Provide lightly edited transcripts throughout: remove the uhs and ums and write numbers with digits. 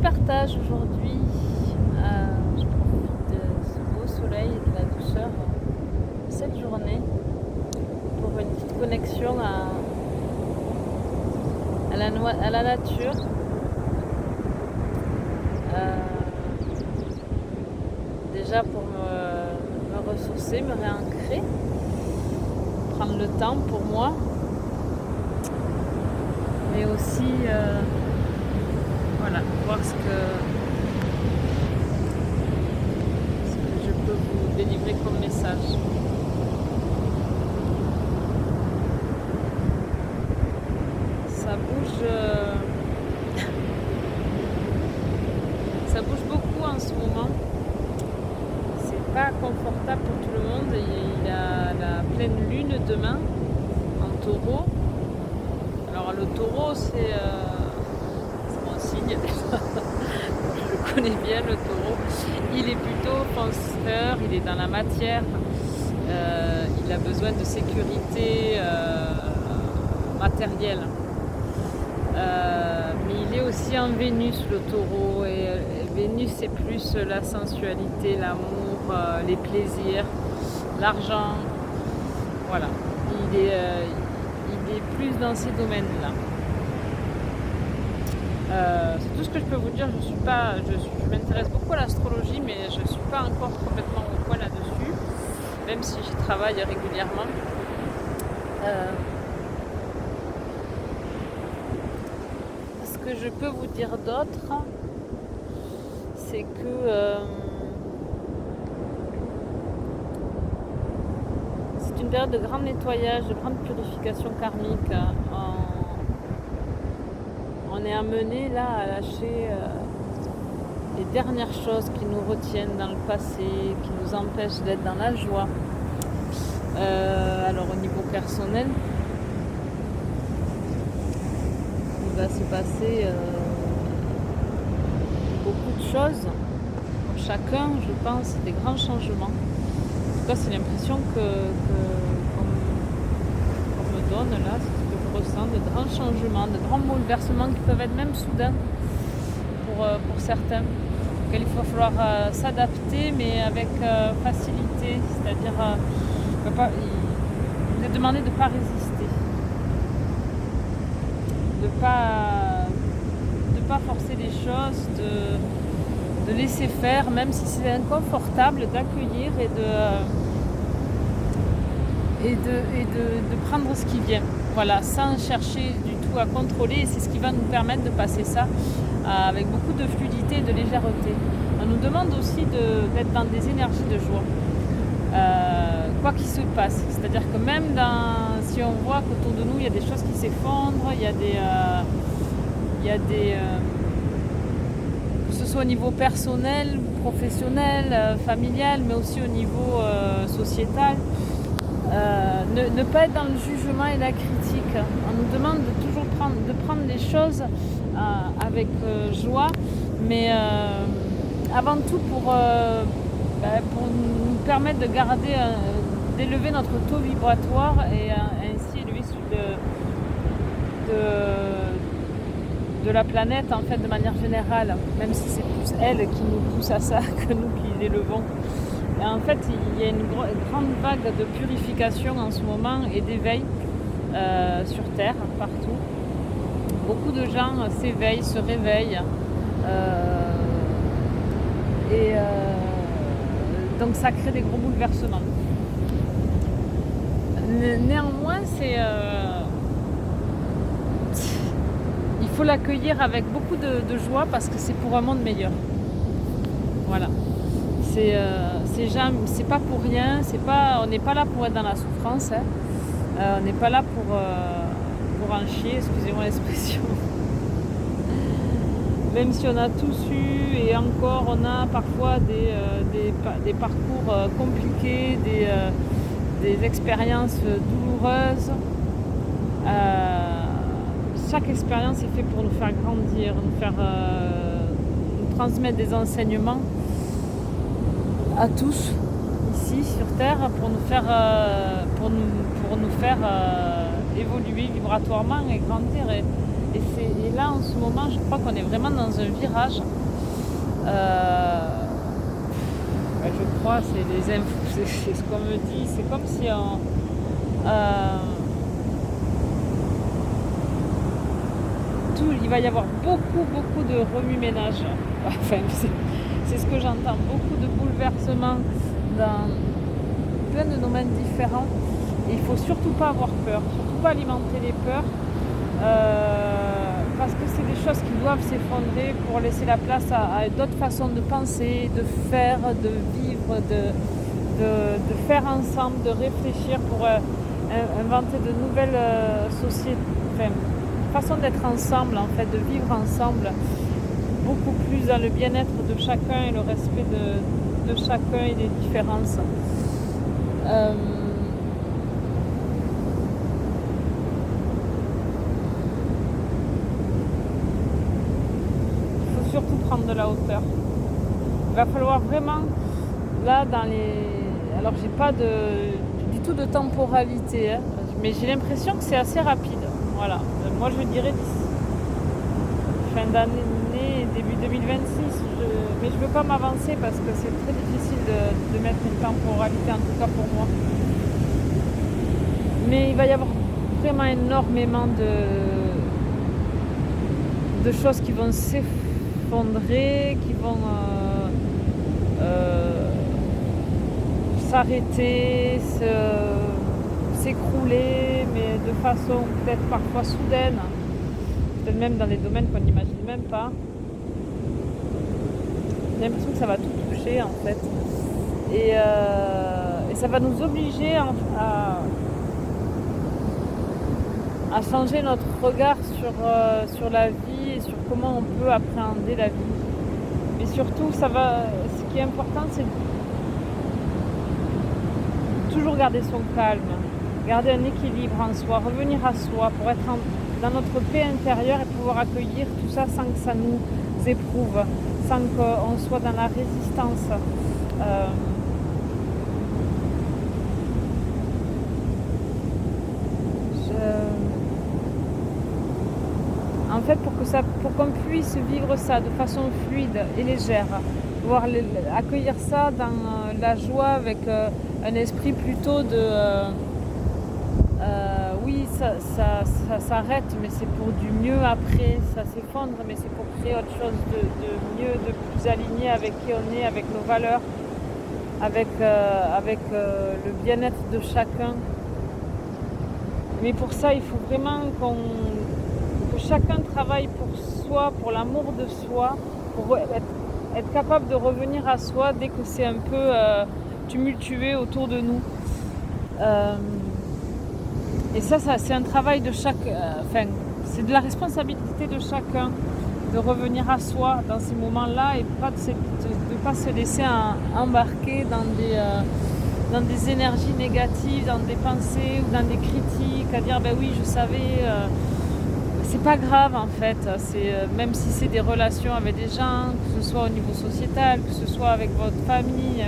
partage aujourd'hui. Je profite de ce beau soleil et de la douceur de cette journée pour une petite connexion à la nature. Déjà pour me ressourcer, me réancrer, prendre le temps pour moi, mais aussi voir ce que je peux vous délivrer comme message. Ça bouge, ça bouge beaucoup en ce moment. C'est pas confortable pour tout le monde. Il y a la pleine lune demain en taureau. Alors le taureau c'est mon signe. Je le connais bien, le taureau. Il est plutôt penseur, il est dans la matière. Il a besoin de sécurité matérielle. Mais il est aussi en Vénus, le taureau. Et Vénus, c'est plus la sensualité, l'amour, les plaisirs, l'argent. Voilà. Il est plus dans ces domaines-là. C'est tout ce que je peux vous dire. Je m'intéresse beaucoup à l'astrologie, mais je ne suis pas encore complètement au point là-dessus, même si j'y travaille régulièrement. Ce que je peux vous dire d'autre, c'est que c'est une période de grand nettoyage, de grande purification karmique. On est amené là à lâcher les dernières choses qui nous retiennent dans le passé, qui nous empêchent d'être dans la joie. Alors au niveau personnel, il va se passer beaucoup de choses. Pour chacun, je pense, des grands changements. En tout cas, c'est l'impression qu'on me donne là, c'est ce que je ressens, de grands changements, de grands bouleversements qui peuvent être même soudains pour certains, auxquels il va falloir s'adapter, mais avec facilité, c'est-à-dire il est demandé de ne pas résister, de pas forcer les choses, de laisser faire, même si c'est inconfortable, d'accueillir et de prendre ce qui vient. Voilà, sans chercher du tout à contrôler. Et c'est ce qui va nous permettre de passer ça avec beaucoup de fluidité et de légèreté. On nous demande aussi d'être dans des énergies de joie, quoi qu'il se passe. C'est-à-dire que même si on voit qu'autour de nous, il y a des choses qui s'effondrent, il y a des que ce soit au niveau personnel, professionnel, familial, mais aussi au niveau sociétal. Ne pas être dans le jugement et la critique. On nous demande de toujours prendre les choses avec joie, mais avant tout pour nous permettre de garder, d'élever notre taux vibratoire et ainsi élever de la planète en fait de manière générale, même si c'est plus elle qui nous pousse à ça que nous qui l'élevons. Et en fait, il y a une grande vague de purification en ce moment et d'éveil sur Terre, partout. Beaucoup de gens s'éveillent, se réveillent. Donc ça crée des gros bouleversements. Néanmoins, il faut l'accueillir avec beaucoup de joie parce que c'est pour un monde meilleur. Voilà. C'est pas pour rien, on n'est pas là pour être dans la souffrance, hein. On n'est pas là pour en chier, excusez-moi l'expression. Même si on a tous eu et encore on a parfois des parcours compliqués, des expériences douloureuses. Chaque expérience est faite pour nous faire grandir, nous transmettre des enseignements à tous ici sur Terre pour nous faire évoluer vibratoirement et grandir Et là, en ce moment, je crois qu'on est vraiment dans un virage. Je crois, c'est les infos, c'est ce qu'on me dit. C'est comme si il va y avoir beaucoup de remue-ménage. Enfin, c'est ce que j'entends. Beaucoup de bouleversements dans plein de domaines différents. Et il ne faut surtout pas avoir peur, surtout pas alimenter les peurs. Parce que c'est des choses qui doivent s'effondrer pour laisser la place à d'autres façons de penser, de faire, de vivre, de faire ensemble, de réfléchir pour inventer de nouvelles sociétés, enfin, façon d'être ensemble, en fait, de vivre ensemble, beaucoup plus dans le bien-être de chacun et le respect de chacun et des différences. Surtout prendre de la hauteur. Il va falloir vraiment, là, alors j'ai pas du tout de temporalité, hein, mais j'ai l'impression que c'est assez rapide. Voilà. Moi, je dirais d'ici fin d'année, début 2026. Mais je veux pas m'avancer parce que c'est très difficile de mettre une temporalité, en tout cas pour moi. Mais il va y avoir vraiment énormément de choses qui vont s'effondrer, qui vont s'arrêter, s'écrouler, mais de façon peut-être parfois soudaine, peut-être même dans des domaines qu'on n'imagine même pas. J'ai l'impression que ça va tout toucher, en fait. Et ça va nous obliger à changer notre regard sur la vie et sur comment on peut appréhender la vie. Mais surtout, ce qui est important, c'est toujours garder son calme, garder un équilibre en soi, revenir à soi pour être dans notre paix intérieure et pouvoir accueillir tout ça sans que ça nous éprouve, sans qu'on soit dans la résistance. En fait, pour qu'on puisse vivre ça de façon fluide et légère, pouvoir accueillir ça dans la joie avec un esprit plutôt oui, ça s'arrête, mais c'est pour du mieux après, ça s'effondre, mais c'est pour créer autre chose de mieux, de plus aligné avec qui on est, avec nos valeurs, avec le bien-être de chacun. Mais pour ça, il faut vraiment que chacun travaille pour soi, pour l'amour de soi, pour être capable de revenir à soi dès que c'est un peu tumultueux autour de nous. Et ça c'est un travail de c'est de la responsabilité de chacun de revenir à soi dans ces moments-là et pas de pas se laisser embarquer dans des énergies négatives, dans des pensées ou dans des critiques, à dire ben oui je savais, c'est pas grave en fait, même si c'est des relations avec des gens, que ce soit au niveau sociétal, que ce soit avec votre famille,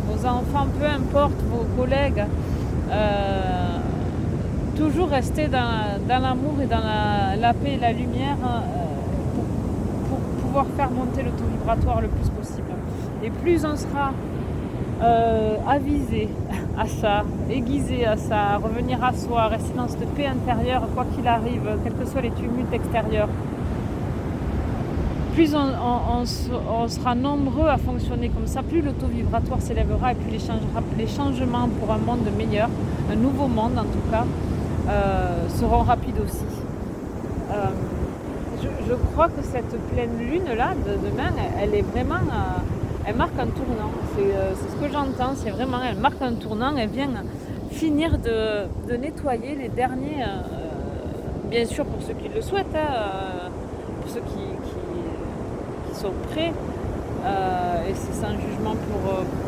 vos enfants, peu importe, vos collègues, toujours rester dans l'amour et dans la paix et la lumière pour pouvoir faire monter le taux vibratoire le plus possible. Et plus on sera avisé à ça, aiguisé à ça, à revenir à soi, à rester dans cette paix intérieure, quoi qu'il arrive, quels que soient les tumultes extérieurs, plus on sera nombreux à fonctionner comme ça, plus le taux vibratoire s'élèvera et plus les changements pour un monde meilleur, un nouveau monde en tout cas, seront rapides aussi. Je crois que cette pleine lune là de demain, elle est vraiment, elle marque un tournant. C'est ce que j'entends, c'est vraiment, elle marque un tournant, elle vient finir de nettoyer les derniers, bien sûr pour ceux qui le souhaitent, pour ceux qui sont prêts, et c'est sans jugement pour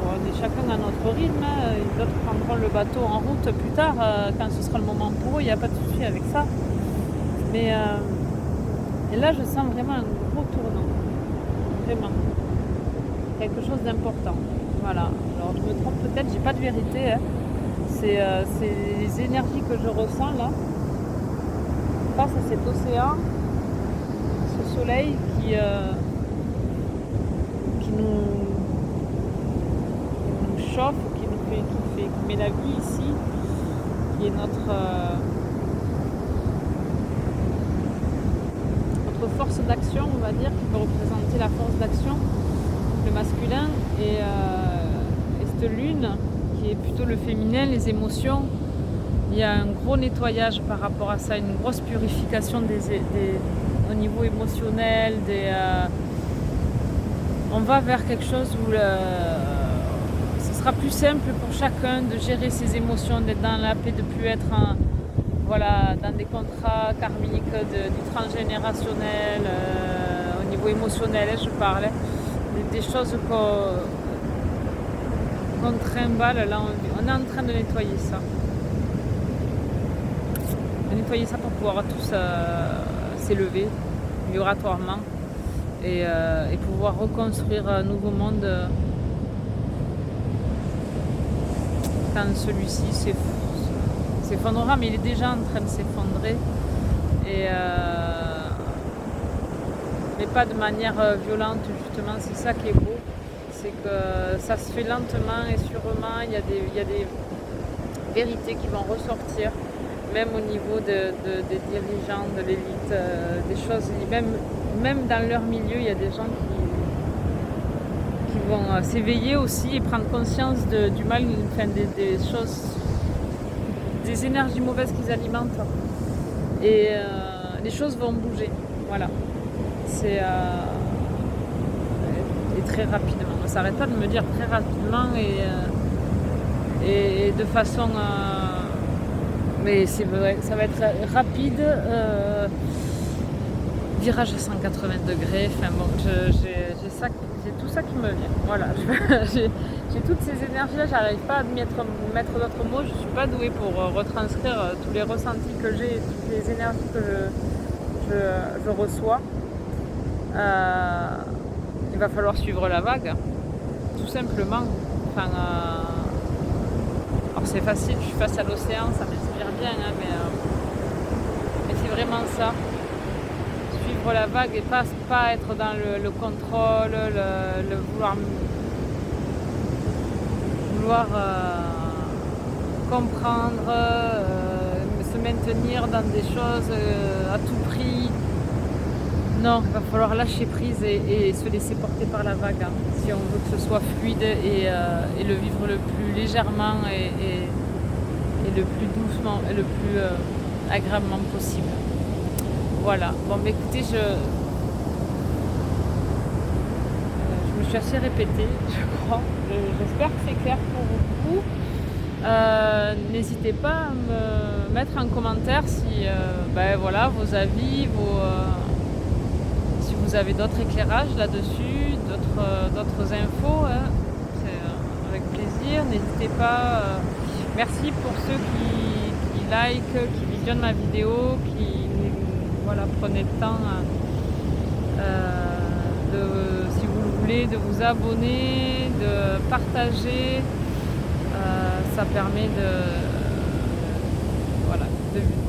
on est chacun à notre rythme, d'autres prendront le bateau en route plus tard quand ce sera le moment pour eux, il n'y a pas de souci avec ça, mais et là je sens vraiment un gros tournant, vraiment quelque chose d'important, voilà. Alors je me trompe peut-être, j'ai pas de vérité, hein. C'est les énergies que je ressens là. face à cet océan, ce soleil qui nous chauffe, qui met la vie ici, qui est notre force d'action, on va dire, qui peut représenter la force d'action, le masculin, et cette lune qui est plutôt le féminin, les émotions. Il y a un gros nettoyage par rapport à ça, une grosse purification au niveau émotionnel. On va vers quelque chose où ce sera plus simple pour chacun de gérer ses émotions, d'être dans la paix, de ne plus être dans des contrats karmiques du transgénérationnel, au niveau émotionnel, je parlais, des choses qu'on trimballe. Là, on est en train de nettoyer ça. Nettoyer ça pour pouvoir tous s'élever vibratoirement et pouvoir reconstruire un nouveau monde quand celui-ci s'effondrera, mais il est déjà en train de s'effondrer, mais pas de manière violente, justement. C'est ça qui est beau, c'est que ça se fait lentement et sûrement. Il y a des vérités qui vont ressortir, même au niveau des dirigeants, de l'élite, des choses, même dans leur milieu, il y a des gens qui vont s'éveiller aussi et prendre conscience du mal, des choses, des énergies mauvaises qu'ils alimentent. Et les choses vont bouger. Voilà. Et très rapidement. On ne s'arrête pas de me dire très rapidement et de façon... mais c'est vrai, ça va être rapide. Virage à 180 degrés. Enfin bon, j'ai tout ça qui me vient. Voilà. J'ai toutes ces énergies-là. J'arrive pas à mettre d'autres mots. Je suis pas douée pour retranscrire tous les ressentis que j'ai, toutes les énergies que je reçois. Il va falloir suivre la vague, tout simplement. Enfin, alors c'est facile, je suis face à l'océan, ça m'inspire bien, hein, mais c'est vraiment ça. Suivre la vague et pas être dans le contrôle, le vouloir comprendre, se maintenir dans des choses à tout prix. Non, il va falloir lâcher prise et se laisser porter par la vague, hein, si on veut que ce soit fluide et le vivre le plus légèrement et le plus doucement et le plus agréablement possible. Voilà. Bon, mais écoutez, je me suis assez répétée, je crois. J'espère que c'est clair pour vous. N'hésitez pas à me mettre en commentaire si vos avis, si vous avez d'autres éclairages là-dessus, d'autres infos, hein. C'est avec plaisir. N'hésitez pas. Merci pour ceux qui like, qui visionnent ma vidéo, qui prenez le temps si vous le voulez, de vous abonner, de partager. Ça permet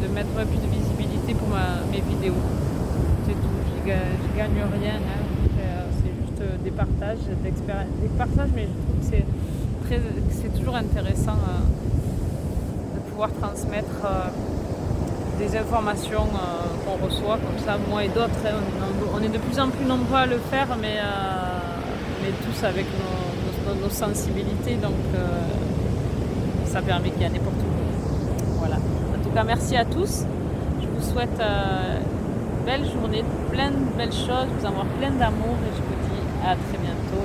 de mettre un peu plus de visibilité pour mes vidéos. C'est tout, je gagne rien, hein. C'est juste des partages, mais je trouve que c'est toujours intéressant de pouvoir transmettre des informations qu'on reçoit comme ça, moi et d'autres, hein. On est de plus en plus nombreux à le faire, mais tous avec nos sensibilités, donc ça permet qu'il y en ait pour tout le monde. Voilà. En tout cas, merci à tous. Je vous souhaite une belle journée, plein de belles choses, vous envoie plein d'amour et je vous dis à très bientôt.